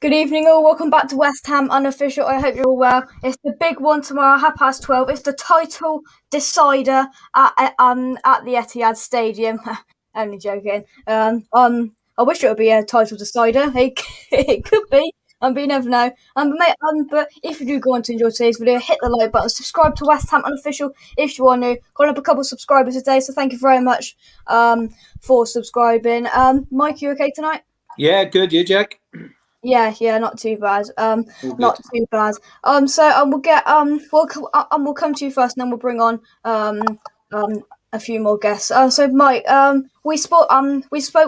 Good evening, all. Welcome back to West Ham Unofficial. I hope you're all well. It's the big one tomorrow, 12:30. It's the title decider at the Etihad Stadium. Only joking. I wish it would be a title decider. It could be. But you never know. But if you do go on to enjoy today's video, hit the like button, subscribe to West Ham Unofficial if you are new. Got up a couple of subscribers today, so thank you very much for subscribing. Mike, you okay tonight? Yeah, good. You, Jack? Yeah, not too bad. All Not good. too bad. We'll come to you first, and then we'll bring on a few more guests. So Mike, we spoke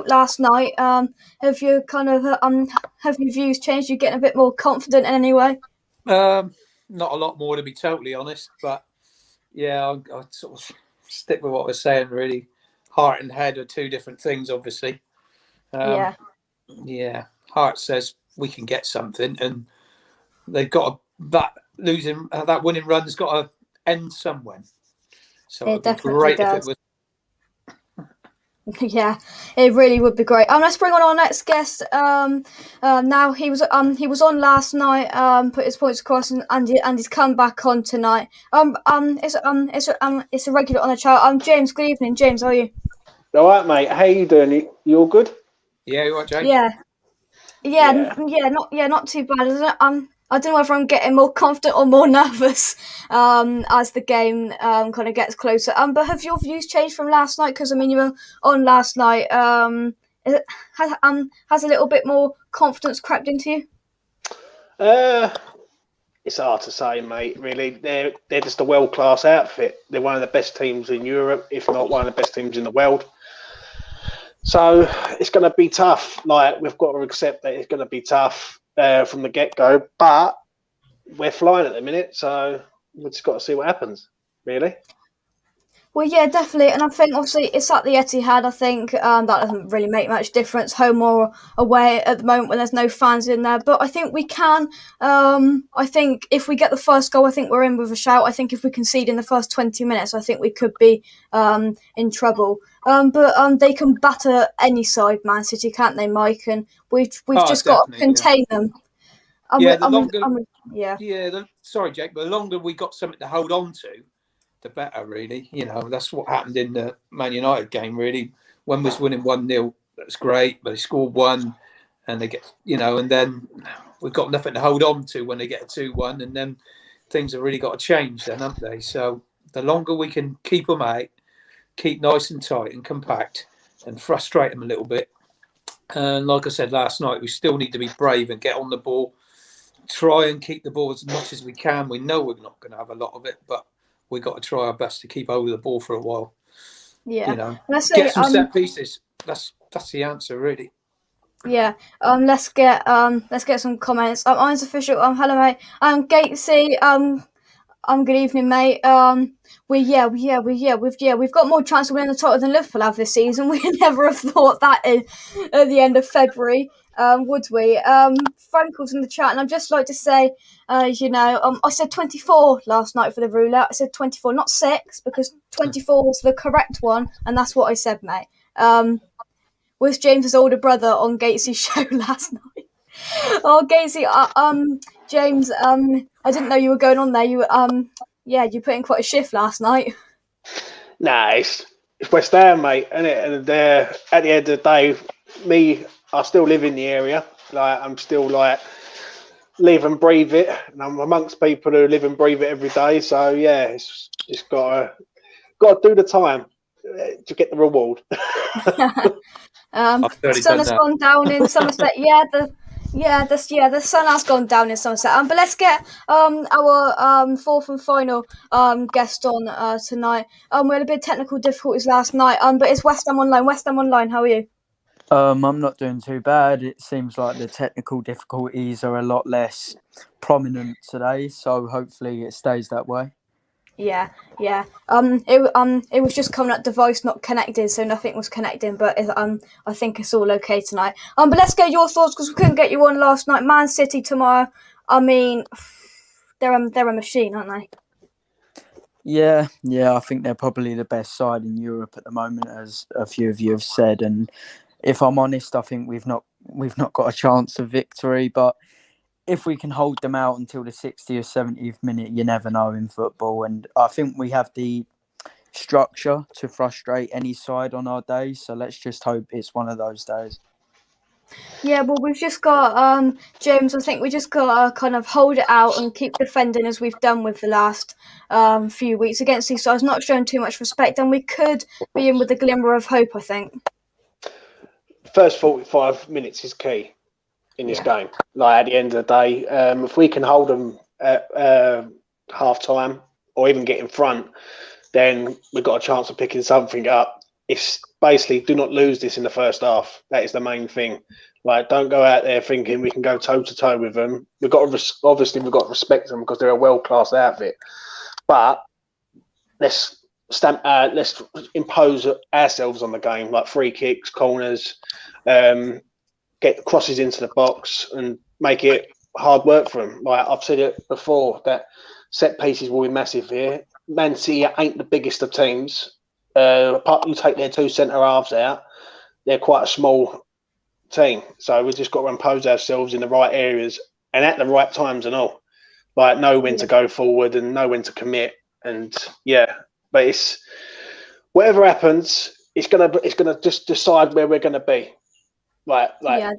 last night. Have you have your views changed? You getting a bit more confident in any way? Not a lot more, to be totally honest, but yeah, I sort of stick with what I was saying. Really, heart and head are two different things, obviously. Yeah. Yeah, heart says we can get something, and they've got that winning run's got to end somewhere. So It it'd be definitely great if it does. was. Yeah, it really would be great. Let's bring on our next guest. Now he was on last night. Put his points across, and he's come back on tonight. It's a regular on the channel. James. Good evening, James. How are you? All right, mate. How you doing? You all good? Yeah, you right, Jake? Yeah, Yeah. not too bad. I don't know if I'm getting more confident or more nervous as the game kind of gets closer. But have your views changed from last night? Because I mean, you were on last night. Has a little bit more confidence crept into you? It's hard to say, mate. Really, they're just a world class outfit. They're one of the best teams in Europe, if not one of the best teams in the world. So it's going to be tough. Like, we've got to accept that it's going to be tough from the get go. But we're flying at the minute, so we've just got to see what happens. Really. Well, yeah, definitely, and I think obviously it's at the Etihad. I think that doesn't really make much difference, home or away at the moment when there's no fans in there. But I think we can. I think if we get the first goal, I think we're in with a shout. I think if we concede in the first 20 minutes, I think we could be in trouble. But they can batter any side, Man City, can't they, Mike? And we've just got to contain them. Sorry, Jake, but the longer we got something to hold on to, the better, really. You know, that's what happened in the Man United game, really. When we was winning 1-0, that's great, but they scored one and they get, and then we've got nothing to hold on to when they get a 2-1, and then things have really got to change then, haven't they? So the longer we can keep them out, keep nice and tight and compact and frustrate them a little bit. And like I said last night, we still need to be brave and get on the ball, try and keep the ball as much as we can. We know we're not going to have a lot of it, but we've got to try our best to keep hold of the ball for a while. Yeah. Get some set pieces. That's the answer, really. Yeah. Let's get some comments. Mine's official. Hello, mate. Gatesy. Good evening, mate. We've got more chance of winning the title than Liverpool have this season. We never have thought that at the end of February, would we? Frankel's in the chat, and I'd just like to say, I said 24 last night for the roulette. I said 24, not 6, because 24 was the correct one, and that's what I said, mate. Was James's older brother on Gatesy's show last night? Oh, Gatesy, James, I didn't know you were going on there. You you put in quite a shift last night. Nah, it's West Ham, mate, isn't it? And at the end of the day, I still live in the area. Like, I'm still like live and breathe it, and I'm amongst people who live and breathe it every day. So yeah, it's got to do the time to get the reward. The sun has gone down in Somerset. The sun has gone down in Somerset. But let's get our fourth and final guest on tonight. We had a bit of technical difficulties last night. But it's West Ham Online. West Ham Online, how are you? I'm not doing too bad. It seems like the technical difficulties are a lot less prominent today, so hopefully it stays that way. Yeah. It was just coming up device not connected, so nothing was connecting. But I think it's all okay tonight. But let's get your thoughts, because we couldn't get you on last night. Man City tomorrow. I mean, they're a machine, aren't they? Yeah. I think they're probably the best side in Europe at the moment, as a few of you have said, and if I'm honest, I think we've not got a chance of victory. But if we can hold them out until the 60th, 70th minute, you never know in football. And I think we have the structure to frustrate any side on our days. So let's just hope it's one of those days. Yeah, well, we've just got James. I think we just got to kind of hold it out and keep defending as we've done with the last few weeks against these sides, not showing too much respect, and we could be in with a glimmer of hope, I think. First 45 minutes is key in this game. Like at the end of the day, if we can hold them at half time or even get in front, then we've got a chance of picking something up. It's basically do not lose this in the first half. That is the main thing. Like, don't go out there thinking we can go toe to toe with them. We've got to respect them because they're a world class outfit. But let's impose ourselves on the game, like free kicks, corners, get crosses into the box, and make it hard work for them. Like I've said it before, that set pieces will be massive here. Man City ain't the biggest of teams. Apart you take their two centre halves out, they're quite a small team. So we've just got to impose ourselves in the right areas and at the right times and all. Like know when to go forward and know when to commit. And but it's whatever happens, it's gonna just decide where we're gonna be. Do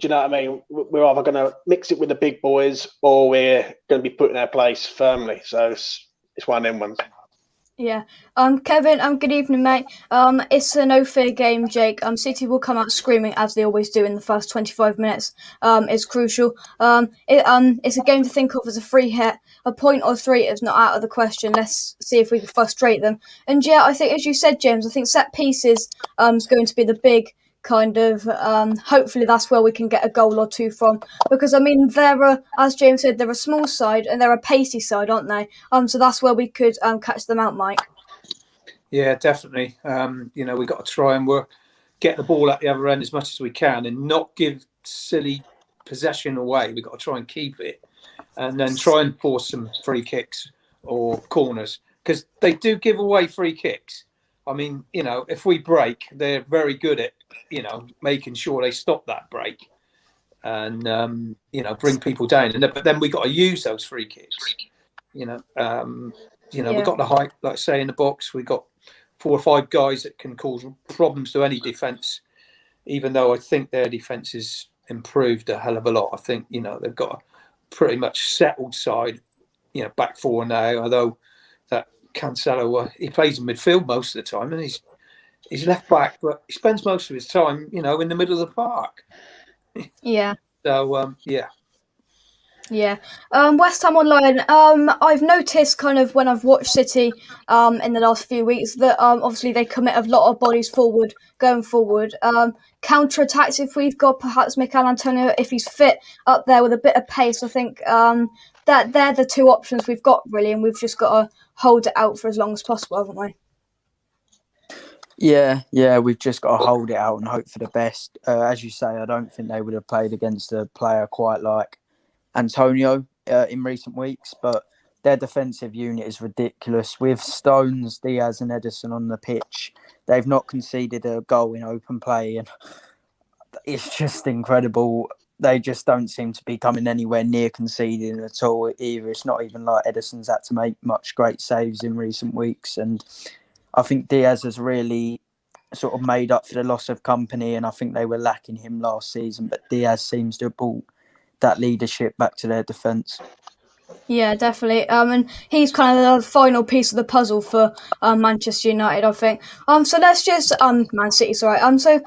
you know what I mean? We're either gonna mix it with the big boys or we're gonna be put in our place firmly. So it's one of them ones. Yeah. Kevin, good evening, mate. It's a no fear game, Jake. City will come out screaming as they always do in the first 25 minutes. It's crucial. It's a game to think of as a free hit. A point or three is not out of the question. Let's see if we can frustrate them. And I think, as you said, James, I think set pieces is going to be the big kind of hopefully that's where we can get a goal or two from, because I mean as James said, they're a small side and they're a pacey side, aren't they? So that's where we could catch them out, Mike. Yeah, definitely. We've got to try and get the ball at the other end as much as we can and not give silly possession away. We've got to try and keep it and then try and force some free kicks or corners, because they do give away free kicks. I mean, if we break, they're very good at, making sure they stop that break and, bring people down. But then we got to use those free kicks. We've got the height, like I say, in the box. We've got 4 or 5 guys that can cause problems to any defence, even though I think their defence has improved a hell of a lot. I think, they've got a pretty much settled side, back 4 now, although that Cancelo, he plays in midfield most of the time and he's left back, but he spends most of his time, in the middle of the park. Yeah. So, Yeah. West Ham Online. I've noticed kind of when I've watched City in the last few weeks that obviously they commit a lot of bodies forward going forward. Counter attacks if we've got perhaps Mikel Antonio if he's fit up there with a bit of pace. I think that they're the two options we've got really, and we've just got to hold it out for as long as possible, haven't we? Yeah, we've just got to hold it out and hope for the best. As you say, I don't think they would have played against a player quite like Antonio in recent weeks, but their defensive unit is ridiculous. With Stones, Diaz and Edison on the pitch, they've not conceded a goal in open play, and it's just incredible. They just don't seem to be coming anywhere near conceding at all either. It's not even like Edison's had to make much great saves in recent weeks, and I think Diaz has really sort of made up for the loss of company, and I think they were lacking him last season, but Diaz seems to have brought that leadership back to their defence. Yeah, definitely. And he's kind of the final piece of the puzzle for Manchester United, I think. So let's just Man City, sorry. So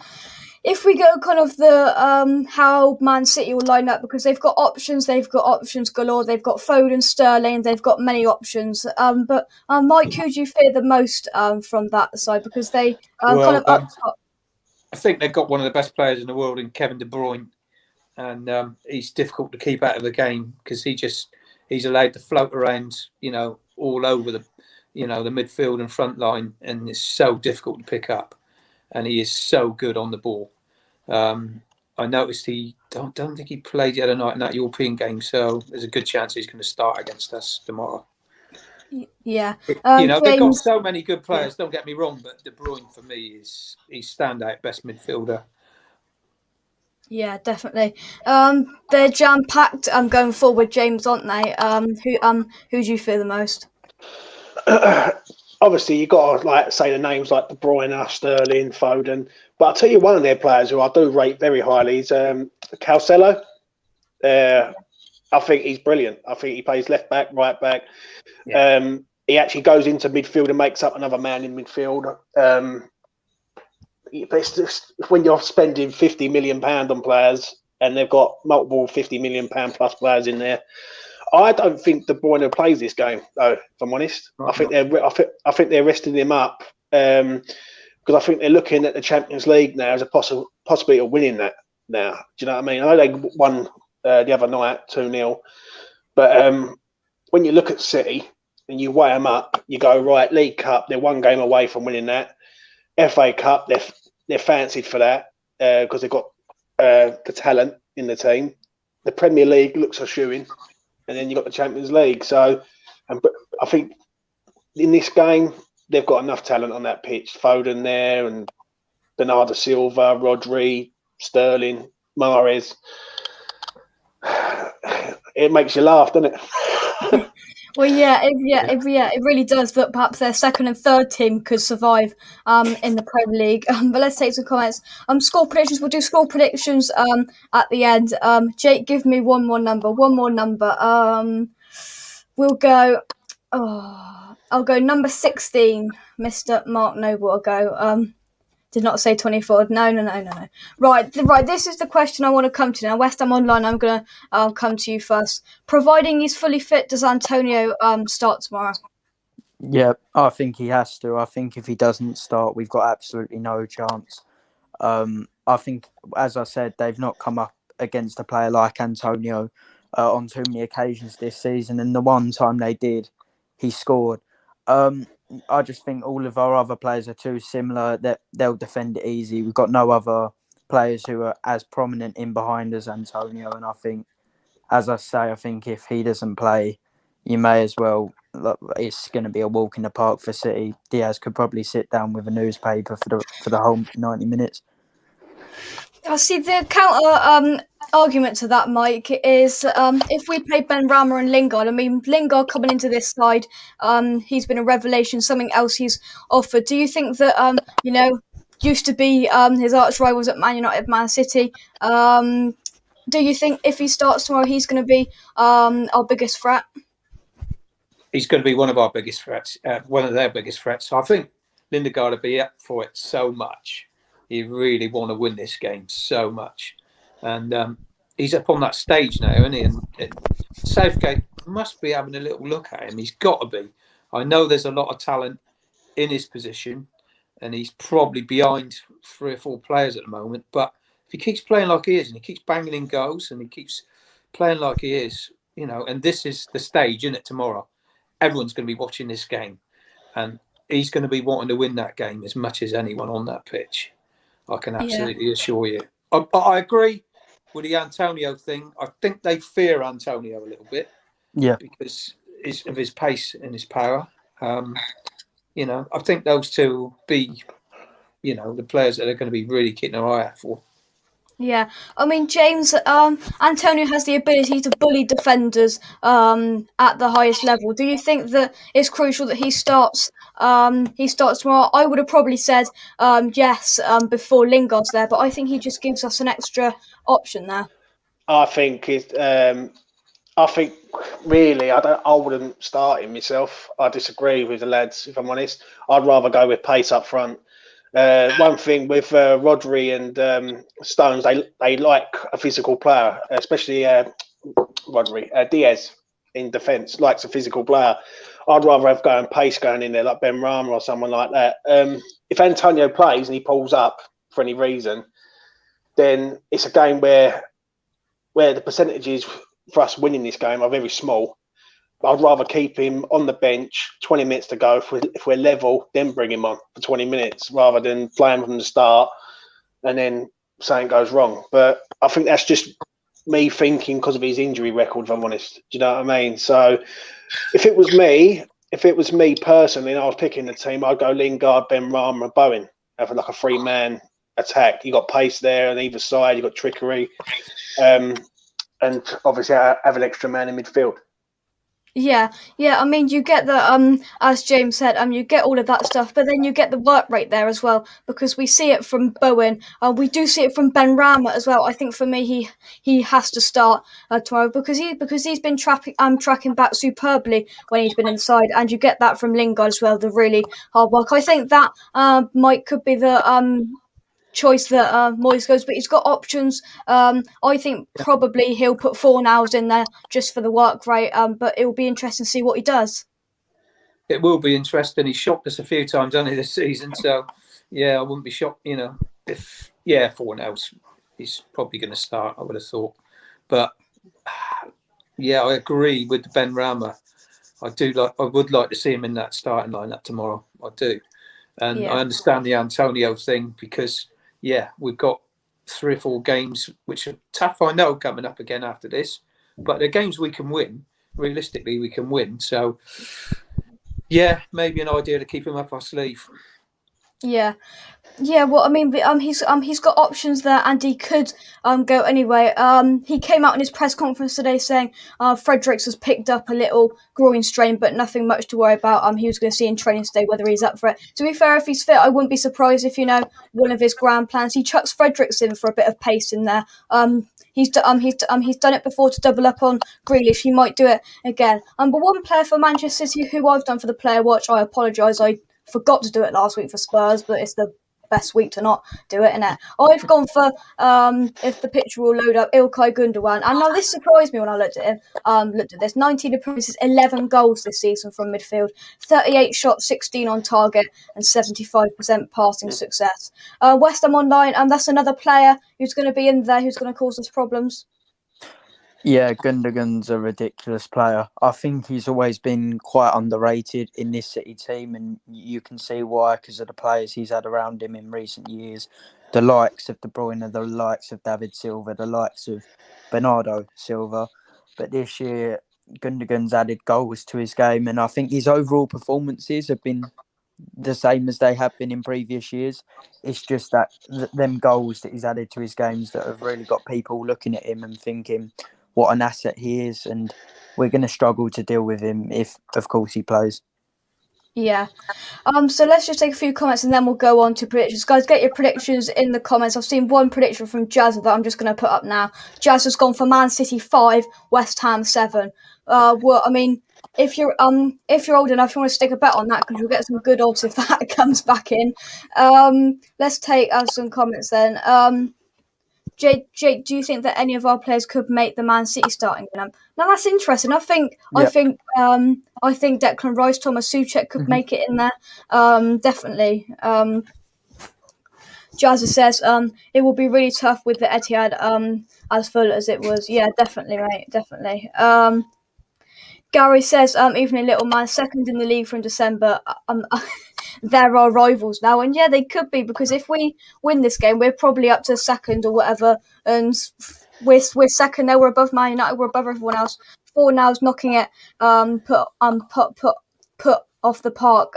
if we go kind of the how Man City will line up, because they've got options galore. They've got Foden, Sterling. They've got many options. But Mike, who do you fear the most from that side? Because they kind of up top. I think they've got one of the best players in the world in Kevin De Bruyne. And he's difficult to keep out of the game because he's allowed to float around, all over the midfield and front line, and it's so difficult to pick up. And he is so good on the ball. I noticed he don't think he played the other night in that European game, so there's a good chance he's going to start against us tomorrow. Yeah, they've got so many good players. Don't get me wrong, but De Bruyne for me he's standout best midfielder Yeah, definitely. They're jam packed. Going forward, James, aren't they? Who do you fear the most? Obviously, you got to like say the names like De Bruyne, Sterling, Foden. But I'll tell you one of their players who I do rate very highly is Cancelo. I think he's brilliant. I think he plays left back, right back. Yeah. He actually goes into midfield and makes up another man in midfield. But it's just when you're spending £50 million on players and they've got multiple £50 million plus players in there. I don't think De Bruyne plays this game, though. If I'm honest, I think they're resting him up because I think they're looking at the Champions League now as a possibility of winning that. Now, do you know what I mean? I know they won the other night 2-0, but when you look at City and you weigh them up, you go right. League Cup, they're one game away from winning that. FA Cup, they're fancied for that because they've got the talent in the team. The Premier League looks a shoo-in. And then you've got the Champions League. So I think in this game, they've got enough talent on that pitch. Foden there and Bernardo Silva, Rodri, Sterling, Mahrez. It makes you laugh, doesn't it? Well, it really does. But perhaps their second and third team could survive in the Premier League. But let's take some comments. Score predictions. We'll do score predictions at the end. Jake, give me one more number. We'll go. Oh, I'll go number 16, Mr. Mark Noble. I'll go. Did not say 24. No. Right. This is the question I want to come to now. West Ham Online. I'm gonna come to you first. Providing he's fully fit, does Antonio start tomorrow? Yeah, I think he has to. I think if he doesn't start, we've got absolutely no chance. I think, as I said, they've not come up against a player like Antonio on too many occasions this season, and the one time they did, he scored. I just think all of our other players are too similar. That they'll defend it easy. We've got no other players who are as prominent in behind as Antonio, and I think, as I say, I think if he doesn't play, you may as well. Look, it's going to be a walk in the park for City. Diaz could probably sit down with a newspaper for the whole 90 minutes. I see the counter argument to that, Mike, is if we play Ben Rama and Lingard. I mean, Lingard coming into this side, he's been a revelation. Something else he's offered. Do you think that used to be his arch rivals at Man United, Man City? Do you think if he starts tomorrow, he's going to be our biggest threat? He's going to be one of our biggest threats, one of their biggest threats. I think Lindegaard will be up for it so much. He really want to win this game so much. And he's up on that stage now, isn't he? And Southgate must be having a little look at him. He's got to be. I know there's a lot of talent in his position, and he's probably behind 3 or 4 players at the moment. But if he keeps playing like he is, and he keeps banging in goals, and he keeps playing like he is, and this is the stage, isn't it, tomorrow? Everyone's going to be watching this game, and he's going to be wanting to win that game as much as anyone on that pitch. I can absolutely assure you. I agree with the Antonio thing. I think they fear Antonio a little bit, because of his pace and his power. I think those two will be, the players that are going to be really keeping their eye out for. Yeah, I mean, James, Antonio has the ability to bully defenders at the highest level. Do you think that it's crucial that he starts? He starts tomorrow. I would have probably said yes before Lingard's there, but I think he just gives us an extra option there. I think really, I wouldn't start him myself. I disagree with the lads. If I'm honest, I'd rather go with pace up front. One thing with Rodri and Stones, they like a physical player, especially Rodri. Diaz in defence likes a physical player. I'd rather have pace going in there like Ben Rama or someone like that. If Antonio plays and he pulls up for any reason, then it's a game where the percentages for us winning this game are very small. But I'd rather keep him on the bench, 20 minutes to go. If we're level, then bring him on for 20 minutes rather than playing from the start and then something goes wrong. But I think that's just me thinking because of his injury record, if I'm honest. Do you know what I mean? So if it was me personally and I was picking the team, I'd go Lingard, Ben Rama and Bowen. Have like a 3-man attack. You got pace there on either side. You got trickery, and obviously have an extra man in midfield. Yeah, I mean, you get the as James said, you get all of that stuff, but then you get the work rate there as well, because we see it from Bowen. We do see it from Ben Rama as well. I think for me, he has to start tomorrow, because he's been tracking back superbly when he's been inside, and you get that from Lingard as well. The really hard work. I think that could be the choice that Moyes goes, but he's got options. I think probably he'll put Fornals in there just for the work rate, but it will be interesting to see what he does. It will be interesting. He's shocked us a few times, hasn't he, this season? So, yeah, I wouldn't be shocked, if, Fornals, he's probably going to start, I would have thought. But, yeah, I agree with Ben Rama. I would like to see him in that starting lineup tomorrow. I do. And I understand the Antonio thing, because, we've got 3 or 4 games which are tough, I know, coming up again after this. But they're games we can win. Realistically, we can win. So, maybe an idea to keep him up our sleeve. Yeah, well, I mean, he's got options there, and he could go anyway. He came out in his press conference today saying Fredericks has picked up a little groin strain, but nothing much to worry about. He was going to see in training today whether he's up for it. To be fair, if he's fit, I wouldn't be surprised if one of his grand plans he chucks Fredericks in for a bit of pace in there. He's done it before to double up on Grealish. He might do it again. But one player for Manchester City who I've done for the player watch, I apologise, I forgot to do it last week for Spurs, but it's the best week to not do it, innit? I've gone for if the picture will load up, Ilkay Gundogan, and now this surprised me when I looked at him. Looked at this: 19 appearances, 11 goals this season from midfield, 38 shots, 16 on target, and 75% passing success. West Ham Online, and that's another player who's going to be in there who's going to cause us problems. Yeah, Gundogan's a ridiculous player. I think he's always been quite underrated in this City team, and you can see why, because of the players he's had around him in recent years. The likes of De Bruyne, the likes of David Silva, the likes of Bernardo Silva. But this year, Gundogan's added goals to his game, and I think his overall performances have been the same as they have been in previous years. It's just that them goals that he's added to his games that have really got people looking at him and thinking what an asset he is, and we're going to struggle to deal with him if, of course, he plays. Yeah. So let's just take a few comments and then we'll go on to predictions. Guys, get your predictions in the comments. I've seen one prediction from Jazz that I'm just going to put up now. Jazz has gone for Man City 5, West Ham 7. Well, I mean, if you're old enough, you want to stick a bet on that, because you'll get some good odds if that comes back in. Let's take some comments then. Jake, do you think that any of our players could make the Man City starting lineup? Now that's interesting. I think Declan Rice, Thomas Souček could make it in there. Definitely. Jazza says it will be really tough with the Etihad as full as it was. Yeah, definitely, mate. Definitely. Gary says, even a little man, second in the league from December. They're our rivals now, and they could be, because if we win this game, we're probably up to second or whatever, and we're second there. We're above Man United. We're above everyone else. Fornals knocking it put off the park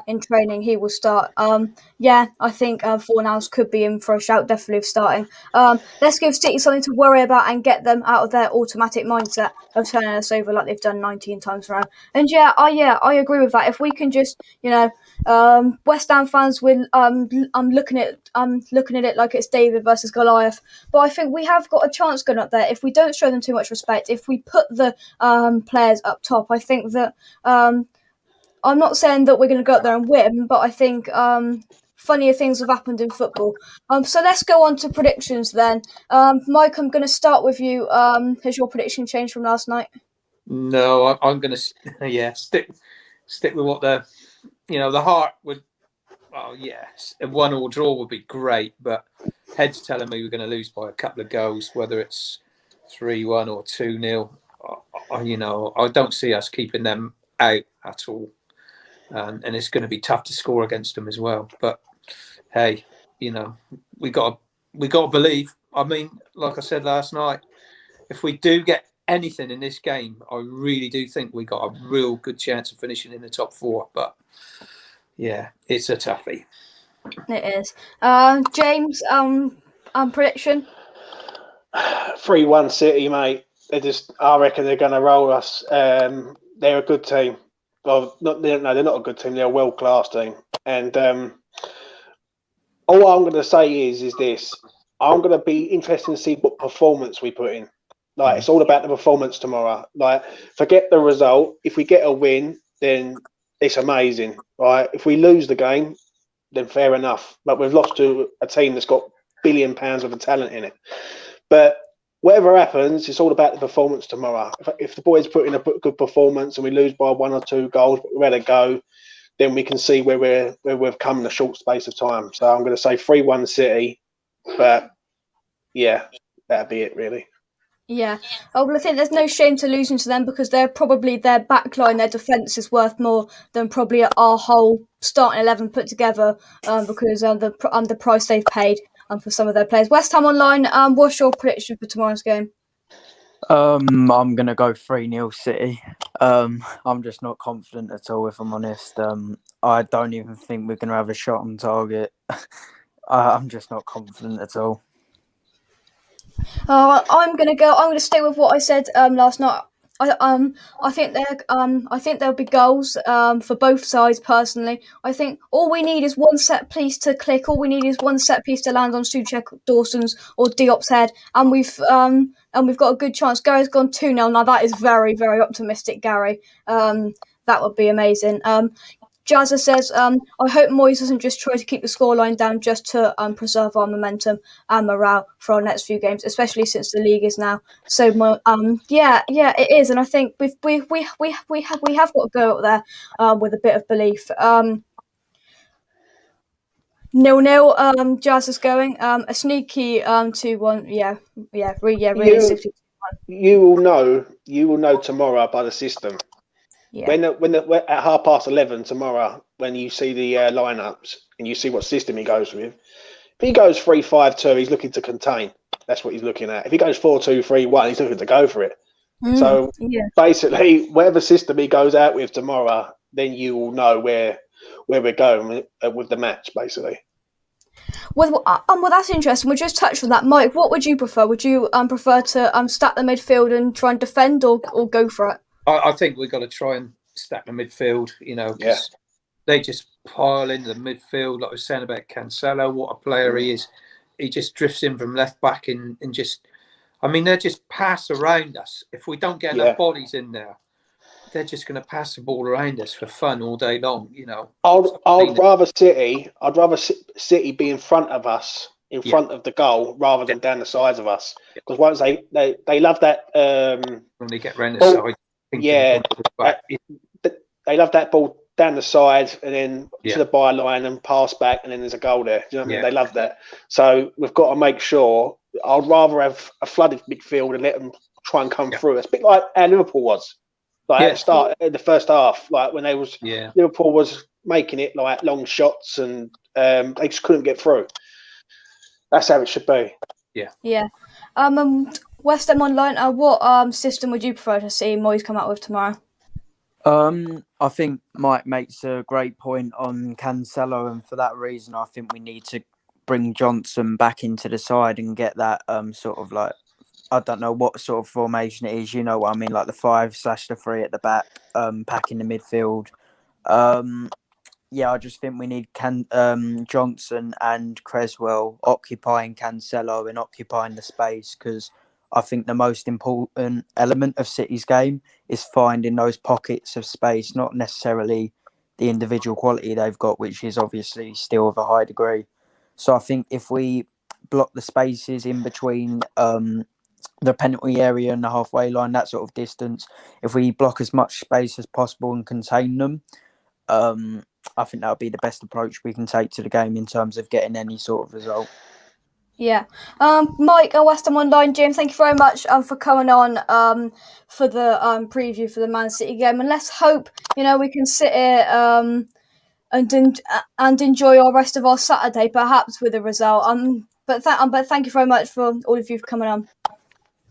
in training. He will start. I think Fornals could be in for a shout, definitely of starting. Let's give City something to worry about and get them out of their automatic mindset of turning us over like they've done 19 times around. And I agree with that. If we can just, West Ham fans will I'm looking at it like it's David versus Goliath. But I think we have got a chance going up there if we don't show them too much respect. If we put the players up top, I think that I'm not saying that we're going to go up there and win, but I think funnier things have happened in football. So let's go on to predictions then. Mike, I'm going to start with you. Has your prediction changed from last night? No, I'm going to stick with what the heart would. Well, yes, a 1-1 draw would be great, but head's telling me we're going to lose by a couple of goals, whether it's 3-1 or 2-0. I don't see us keeping them out at all. And it's going to be tough to score against them as well. But hey, we got to believe. I mean, like I said last night, if we do get anything in this game, I really do think we got a real good chance of finishing in the top 4. But yeah, it's a toughie. It is. James, prediction. 3-1 City, mate. I reckon they're going to roll us. They're a good team. Well, they're not a good team. They're a world-class team. And all I'm going to say is this. I'm going to be interested to see what performance we put in. Like, it's all about the performance tomorrow. Like, forget the result. If we get a win, then it's amazing. Right? If we lose the game, then fair enough. But we've lost to a team that's got £1 billion worth of talent in it. But whatever happens, it's all about the performance tomorrow. If the boys put in a good performance and we lose by 1 or 2 goals, but we're ready to go, then we can see where we've come in a short space of time. So I'm going to say 3-1 City, but yeah, that'd be it really. Yeah. Oh, well, I think there's no shame to losing to them because they're probably their backline, their defence is worth more than probably our whole starting 11 put together because the price they've paid for some of their players. West Ham Online, what's your prediction for tomorrow's game? I'm gonna go 3-0 City. I'm just not confident at all, if I'm honest. I don't even think we're gonna have a shot on target. I'm just not confident at all. I'm gonna stay with what I said last night. I think there'll be goals for both sides. Personally, I think all we need is one set piece to click. All we need is one set piece to land on Souček, Dawson's, or Diop's head, and we've got a good chance. Gary's gone 2-0 now. That is very, very optimistic, Gary. That would be amazing. Jazza says, I hope Moyes doesn't just try to keep the scoreline down just to preserve our momentum and morale for our next few games, especially since the league is now so. Yeah, it is, and I think we have got to go up there with a bit of belief. 0-0. Jazz is going a sneaky 2-1. Realistically. You will know tomorrow by the system. Yeah. When at 11:30 tomorrow, when you see the lineups and you see what system he goes with, if he goes 3-5-2, he's looking to contain. That's what he's looking at. If he goes 4-2-3-1, he's looking to go for it. So basically, whatever system he goes out with tomorrow, then you will know where we're going with the match, basically. Well, that's interesting. We just touched on that, Mike. What would you prefer? Would you prefer to stack the midfield and try and defend, or go for it? I think we've got to try and stack the midfield, because they just pile into the midfield. Like I was saying about Cancelo, what a player he is. He just drifts in from left back and just, they just pass around us. If we don't get enough bodies in there, they're just going to pass the ball around us for fun all day long, I'd rather City be in front of us, in front of the goal, rather than down the sides of us. Because once they love that when they get round the side. They love that ball down the side and then to the byline and pass back, and then there's a goal there. Do you know what I mean? They love that. So we've got to make sure. I'd rather have a flooded midfield and let them try and come through. It's a bit like how Liverpool was, like at the start, in the first half, like when Liverpool was making it like long shots and they just couldn't get through. That's how it should be. Yeah. West Ham Online, what system would you prefer to see Moyes come out with tomorrow? I think Mike makes a great point on Cancelo, and for that reason, I think we need to bring Johnson back into the side and get that sort of like, I don't know what sort of formation it is, you know what I mean, like the 5/3 at the back, pack in the midfield. I just think we need Johnson and Creswell occupying Cancelo and occupying the space, because I think the most important element of City's game is finding those pockets of space, not necessarily the individual quality they've got, which is obviously still of a high degree. So I think if we block the spaces in between the penalty area and the halfway line, that sort of distance, if we block as much space as possible and contain them, I think that would be the best approach we can take to the game in terms of getting any sort of result. Yeah. Mike, West Ham Online, Jim, thank you very much for coming on for the preview for the Man City game. And let's hope, we can sit here and enjoy our rest of our Saturday, perhaps with a result. But thank you very much for all of you for coming on.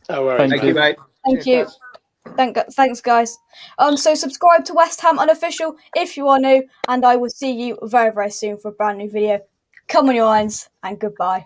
No worries. Thank you, mate. Thank you. Thanks, guys. So subscribe to West Ham Unofficial if you are new, and I will see you very, very soon for a brand new video. come on your irons, and goodbye.